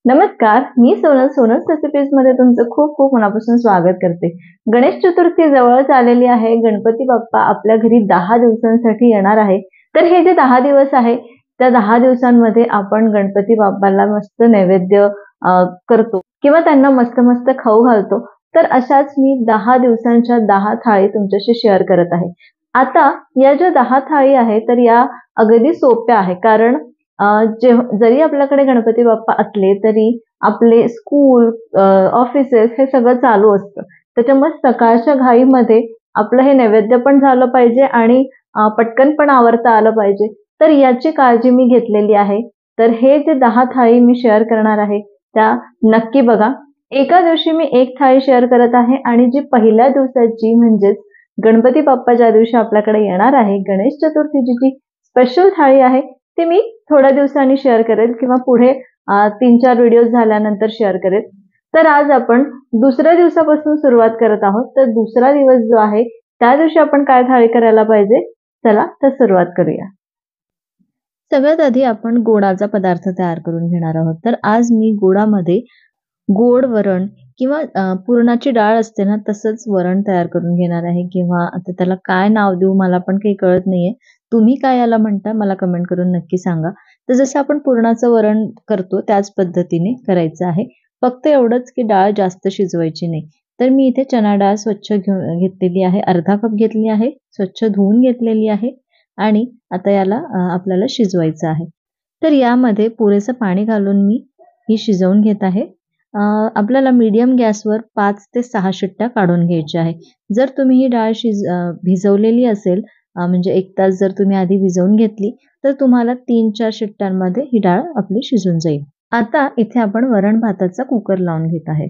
नमस्कार, मी सोनल रेसिपीज मध्ये तुमचं खूप खूप मनापासून स्वागत करते। गणेश चतुर्थी जवळच आलेली आहे। गणपती बाप्पा आपल्या घरी 10 दिवसांसाठी येणार आहे। तर हे जे 10 दिवस आहे, त्या 10 दिवसांमध्ये आपण गणपती बाप्पाला मस्त नैवेद्य करतो किंवा त्यांना मस्त मस्त खाऊ घालतो। तर अशाच मी 10 दिवसांच्या 10 थाळी तुमच्याशी शेअर करत आहे। आता या ज्या 10 थाळी आहे तर या अगदी सोप्या आहे, कारण जरी आपल्याकडे गणपती बाप्पा असले तरी आपले स्कूल, ऑफिसेस हे सगळं चालू असतं। त्याच्यामुळे सकाळच्या घाईमध्ये आपलं हे नैवेद्य पण झालं पाहिजे आणि पटकन पण आवरता आलं पाहिजे। तर याची काळजी मी घेतलेली आहे। तर हे जे 10 थाळी मी शेअर करणार आहे त्या नक्की बघा। एका दिवशी मी एक थाळी शेअर करत आहे आणि जी पहिल्या दिवसाची म्हणजेच गणपती बाप्पा ज्या दिवशी आपल्याकडे येणार आहे, गणेश चतुर्थीची जी स्पेशल थाळी आहे ते मी थोड्या दिवसांनी शेअर करेल किंवा पुढे 3-4 व्हिडिओज झाल्यानंतर शेअर करेल। तर आज आपण दुसऱ्या दिवसापासून सुरुवात करत आहोत। तर दुसरा दिवस जो आहे त्या दिवशी आपण काय थाळी करायला पाहिजे, चला तर सुरुवात करूया। सगळ्यात आधी आपण गोडाचा पदार्थ तयार करून घेणार आहोत। तर आज मी गोडामध्ये गोड वरण किंवा पुरणाची डाळ असते ना, तसंच वरण तयार करून घेणार आहे किंवा आता त्याला काय नाव देऊ मला पण काही कळत नाहीये। तुम्ही काय याला म्हणता मला कमेंट करून नक्की सांगा। तर जसं आपण पुरणाचं वरण करतो त्याच पद्धतीने करायचं आहे। फक्त एवढंच की डाळ जास्त शिजवायची नाही। तर मी इथे चणा डाळ स्वच्छ घेतलेली आहे, अर्धा कप घेतली आहे, स्वच्छ धुवून घेतलेली आहे आणि आता याला आपल्याला शिजवायचं आहे। तर यामध्ये पुरेसं पाणी घालून मी ही शिजवून घेत आहे। आपल्याला मीडियम गॅसवर 5 ते 6 शिट्ट्या काढून घ्यायच्या आहे। जर तुम्ही ही डाळ भिजवलेली असेल, म्हणजे 1 तास जर तुम्ही आधी भिजवून घेतली तर तुम्हाला 3-4 शिट्ट्यांमध्ये ही डाळ आपली शिजून जाईल। आता इथे आपण वरण भाताचा कुकर लावून घेत आहे।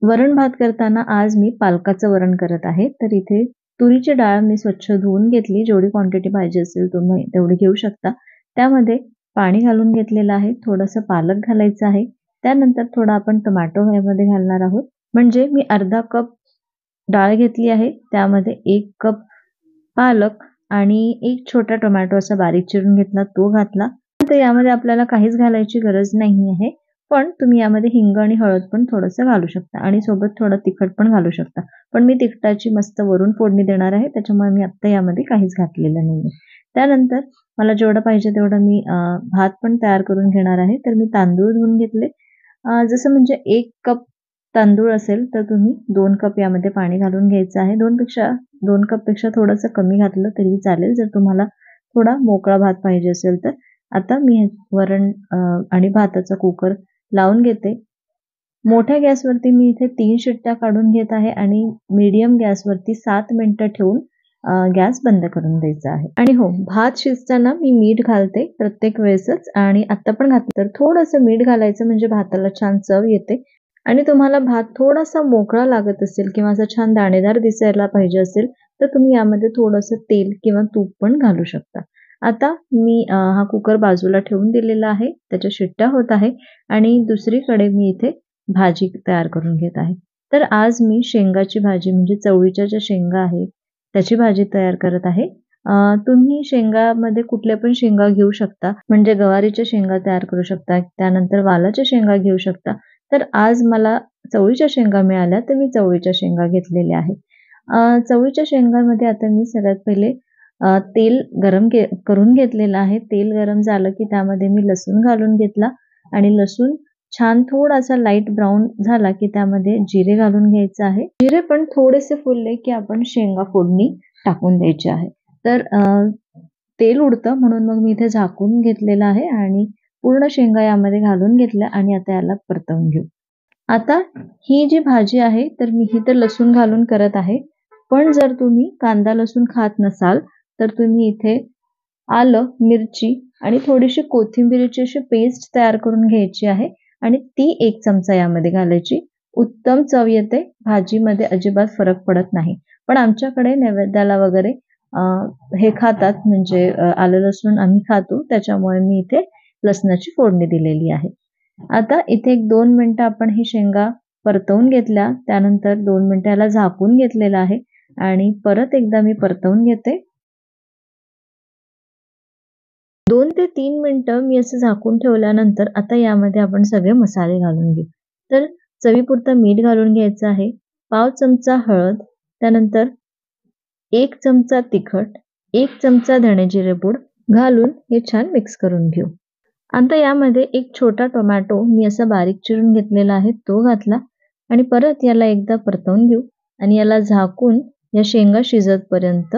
वरण भात करताना आज मी पालकाचं वरण करत आहे। तर इथे तुरीची डाळ मी स्वच्छ धुवून घेतली, जेवढी क्वांटिटी पाहिजे असेल तुम्ही तेवढी घेऊ शकता। त्यामध्ये पाणी घालून घेतलेलं आहे, थोडंसं पालक घालायचं आहे, त्यानंतर थोडा आपण टोमॅटो यामध्ये घालणार आहोत। म्हणजे मी अर्धा कप डाळ घेतली आहे, त्यामध्ये 1 कप पालक आणि 1 छोटा टोमॅटो असा बारीक चिरून घेतला, तो घातला। तर यामध्ये आपल्याला काहीच घालायची गरज नाही आहे, पण तुम्ही यामध्ये हिंग आणि हळद पण थोडंसं घालू शकता आणि सोबत थोडं तिखट पण घालू शकता। पण मी तिखटाची मस्त वरून फोडणी देणार आहे, त्याच्यामुळे मी आत्ता यामध्ये काहीच घातलेलं नाहीये। त्यानंतर मला जेवढं पाहिजे तेवढं मी भात पण तयार करून घेणार आहे। तर मी तांदूळ धुवून घेतले। जसं म्हणजे 1 कप तांदूळ असेल तर तुम्ही 2 कप यामध्ये पाणी घालून घ्यायचं आहे। 2 कपपेक्षा थोडंसं कमी घातलं तरी चालेल, जर तुम्हाला थोडा मोकळा भात पाहिजे असेल तर। आता मी वरण आणि भाताचा कुकर लावून घेते। मोठ्या गॅसवरती मी इथे 3 शिट्ट्या काढून घेत आहे आणि मीडियम गॅसवरती 7 मिनिटं ठेवून गॅस बंद करून द्यायचा आहे। आणि हो, भात शिजताना मी मीठ घालते प्रत्येक वेळेसच आणि आता पण घातलं। तर थोडंसं मीठ घालायचं म्हणजे भाताला छान चव येते आणि तुम्हाला भात थोडासा मोकळा लागत असेल किंवा असा छान दाणेदार दिसायला पाहिजे असेल तर तुम्ही यामध्ये थोडंसं तेल किंवा तूप पण घालू शकता। आता मी हा कुकर बाजूला ठेवून दिलेला आहे, त्याच्या शिट्ट्या होत आहे आणि दुसरीकडे मी इथे भाजी तयार करून घेत आहे। तर आज मी शेंगाची भाजी म्हणजे चवळीच्या ज्या शेंगा आहे त्याची भाजी तयार करत आहे। तुम्ही शेंगामध्ये कुठल्या पण शेंगा घेऊ शकता, म्हणजे गवारीच्या शेंगा तयार करू शकता, त्यानंतर वालाच्या शेंगा घेऊ शकता। तर आज मला चवळीच्या शेंगा मिळाल्या तर मी चवळीच्या शेंगा घेतलेल्या आहे। चवळीच्या शेंगामध्ये आता मी सगळ्यात पहिले तेल गरम करून घेतलेलं आहे। तेल गरम झालं की त्यामध्ये मी लसूण घालून घेतला आणि लसूण छान थोडासा लाईट ब्राऊन झाला की त्यामध्ये जिरे घालून घ्यायचं आहे। जिरे पण थोडेसे फुलले की आपण शेंगा फोडणी टाकून द्यायची आहे। तर तेल उडतं म्हणून मग मी इथे झाकून घेतलेलं आहे आणि पूर्ण शेंगा यामध्ये घालून घेतल्या आणि आता याला परतवून घेऊ। आता ही जी भाजी आहे तर मी ही तर लसूण घालून करत आहे, पण जर तुम्ही कांदा लसूण खात नसाल तर तुम्ही इथे आलं, मिरची आणि थोडीशी कोथिंबीरची अशी पेस्ट तयार करून घ्यायची आहे आणि ती 1 चमचा यामध्ये घालायची। उत्तम चव येते, भाजीमध्ये अजिबात फरक पडत नाही। पण आमच्याकडे नैवेद्याला वगैरे हे खातात, म्हणजे आलं लसूण आम्ही खातो, त्याच्यामुळे मी इथे लसणाची फोडणी दिलेली आहे। आता इथे 1-2 मिनिटं आपण ही शेंगा परतवून घेतल्या, त्यानंतर 2 मिनिटं याला झाकून घेतलेलं आहे आणि परत एकदा मी परतवून घेते। 2 ते 3 मिनिटं मी असं झाकून ठेवल्यानंतर आता यामध्ये आपण सगळे मसाले घालून घेऊ. तर चवीपुरतं मीठ घालून घ्यायचं आहे, पाव चमचा हळद, त्यानंतर 1 चमचा तिखट, 1 चमचा धणे जिरे पूड घालून हे छान मिक्स करून घेऊ. आता यामध्ये एक छोटा टोमॅटो मी असा बारीक चिरून घेतलेला आहे तो घातला आणि परत याला एकदा परतवून घेऊ आणि याला झाकून या शेंगा शिजतपर्यंत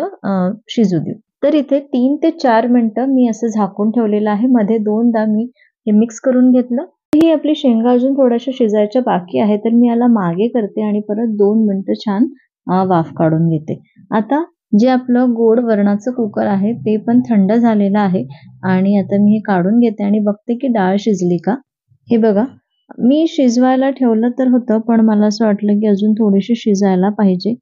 शिजू देऊ. तर इथे 3 ते 4 मिनिटं मी असं झाकून ठेवलेलं आहे. मध्ये 2दा मी हे मिक्स करून घेतलं. ही आपली शेंगा अजून थोड्याशा शिजायच्या बाकी आहे, तर मी याला मागे करते आणि परत 2 मिनिटं छान वाफ काढून घेते. आता जे आपलं गोड वरणाचं कुकर आहे ते पण थंड झालेलं आहे आणि आता मी हे काढून घेते आणि बघते की डाळ शिजली का. हे बघा, मी शिजवायला ठेवलं तर होतं, पण मला असं वाटलं की अजून थोडीशी शिजायला पाहिजे,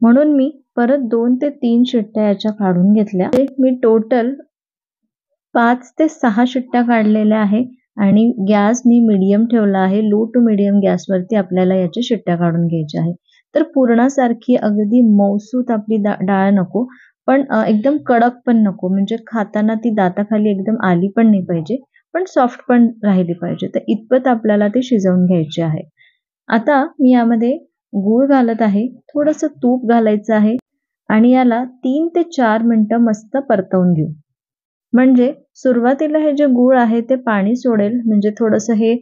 म्हणून मी परत 2 ते 3 शिट्ट्या याच्या काढून घेतल्या. मी टोटल 5 ते 6 शिट्ट्या काढलेल्या आहे आणि गॅस मी मीडियम ठेवला आहे. लो टू मीडियम गॅसवरती आपल्याला याच्या शिट्ट्या काढून घ्यायच्या आहे. तर पुरणासारखी अगदी मऊसूत आपली डाळ नको, पण एकदम कडक पण नको, म्हणजे खाताना ती दाताखाली एकदम आली पण नाही पाहिजे, पण सॉफ्ट पण राहिली पाहिजे. तर इतपत आपल्याला ते शिजवून घ्यायचे आहे. आता मी यामध्ये गूळ घालत आहे, थोडंसं तूप घालायचं आहे आणि याला 3 ते 4 मिनिटं मस्त परतवून घेऊ. म्हणजे सुरुवातीला हे जे गूळ आहे ते पाणी सोडेल, म्हणजे थोडंसं हे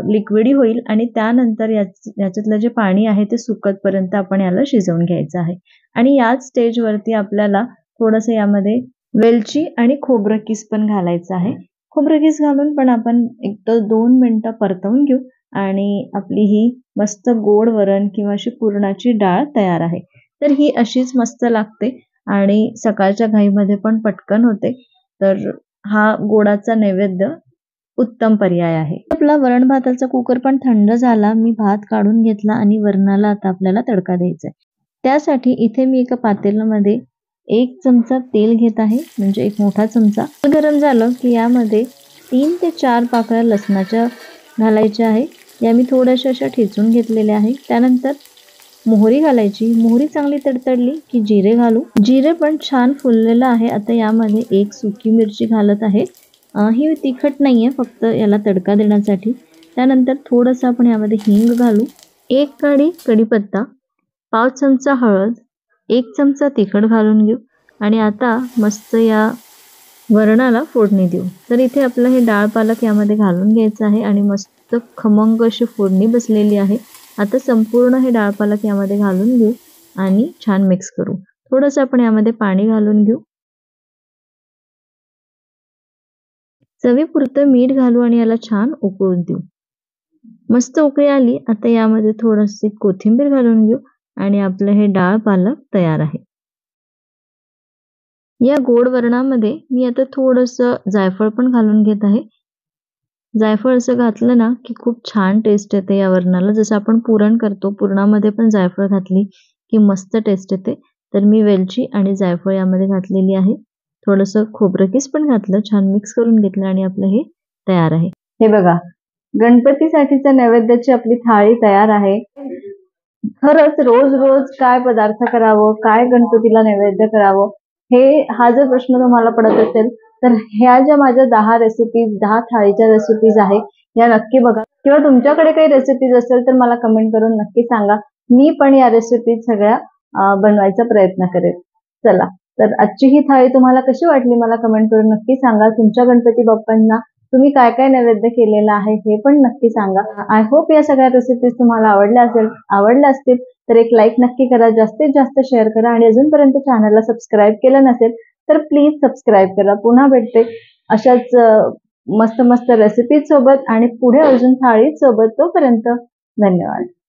लिक्विडी होईल आणि त्यानंतर याच्यातलं जे पाणी आहे ते सुकतपर्यंत आपण याला शिजवून घ्यायचं आहे. आणि याच स्टेजवरती आपल्याला थोडंसं यामध्ये वेलची आणि खोबरं किस पण घालायचं आहे. खोबरं किस घालून पण आपण 1 ते 2 मिनिटं परतवून घेऊ आणि आपली ही मस्त गोड वरण किंवा अशी पुरणाची डाळ तयार आहे. तर ही अशीच मस्त लागते आणि सकाळच्या घाईमध्ये पण पटकन होते. तर हा गोडाचा नैवेद्य उत्तम पर्याय आहे. आपला वरण भाताचा कुकर पण थंड झाला. मी भात काढून घेतला आणि वरणाला आता आपल्याला तडका द्यायचा आहे. त्यासाठी इथे मी एका पातेल्यामध्ये 1 चमचा तेल घेत आहे, म्हणजे एक मोठा चमचा. तेल गरम झालं की यामध्ये 3 ते 4 पाकळ्या लसणाच्या घालायच्या आहे. या मी थोड्याशा अशा ठेचून घेतलेल्या आहे. त्यानंतर मोहरी घालायची. मोहरी चांगली तडतडली की जिरे घालू. जिरे पण छान फुललेलं आहे. आता यामध्ये 1 सुकी मिरची घालत आहे. ही तिखट नाहीये, फक्त याला तडका देण्यासाठी. त्यानंतर थोडंसं आपण यामध्ये हिंग घालू. 1 कडी कढीपत्ता, पाव चमचा हळद, 1 चमचा तिखट घालून घेऊ आणि आता मस्त या वरणाला फोडणी देऊ. तर इथे आपलं हे डाळ पालक यामध्ये घालून घ्यायचं आहे आणि मस्त खमंग अशी फोडणी बसलेली आहे. आता संपूर्ण हे डाळ पालक यामध्ये घालून घेऊ आणि छान मिक्स करू. थोडंसं आपण यामध्ये पाणी घालून घेऊ. चवीपुरतं मीठ घालू आणि याला छान उकळून देऊ. मस्त उकळी आली, आता यामध्ये थोडीशी कोथिंबीर घालून घेऊ आणि आपलं हे डाळ पालक तयार आहे. या गोड वरणामध्ये मी आता थोडंसं जायफळ पण घालून घेत आहे. जायफळ असं घातलं ना की खूप छान टेस्ट येते या वरणाला. जसं आपण पुरण करतो, पुरणामध्ये पण जायफळ घातली की मस्त टेस्ट येते. तर मी वेलची आणि जायफळ यामध्ये घातलेली आहे. थोडंसं खोबरं किस पण घातलं, छान मिक्स करून घेतलं आणि आपलं हे तयार आहे. हे बघा, गणपतीसाठीच्या नैवेद्याची आपली थाळी तयार आहे. खरंच रोज रोज काय पदार्थ करावं, काय गणपतीला नैवेद्य करावं, हा जर प्रश्न तुम्हाला पडत असेल तर ह्या ज्या माझ्या 10 रेसिपीज, 10 थाळीच्या रेसिपीज आहे, या नक्की बघा. किंवा तुमच्याकडे काही रेसिपीज असेल तर मला कमेंट करून नक्की सांगा. मी पण या रेसिपीज सगळ्या बनवायचा प्रयत्न करेन. चला, तर आजची ही थाळी तुम्हाला कशी वाटली मला कमेंट करून नक्की सांगा. तुमच्या गणपती बाप्पांना तुम्ही काय काय नैवेद्य केलेला आहे हे पण नक्की सांगा. आय होप या सगळ्या रेसिपीज तुम्हाला आवडल्या असतील तर एक लाईक नक्की करा, जास्तीत जास्त शेअर करा आणि अजूनपर्यंत चॅनलला सबस्क्राईब केलं नसेल तर प्लीज सबस्क्राईब करा. पुन्हा भेटते अशाच मस्त मस्त रेसिपीज सोबत आणि पुढे अजून थाळी सोबत. तोपर्यंत धन्यवाद.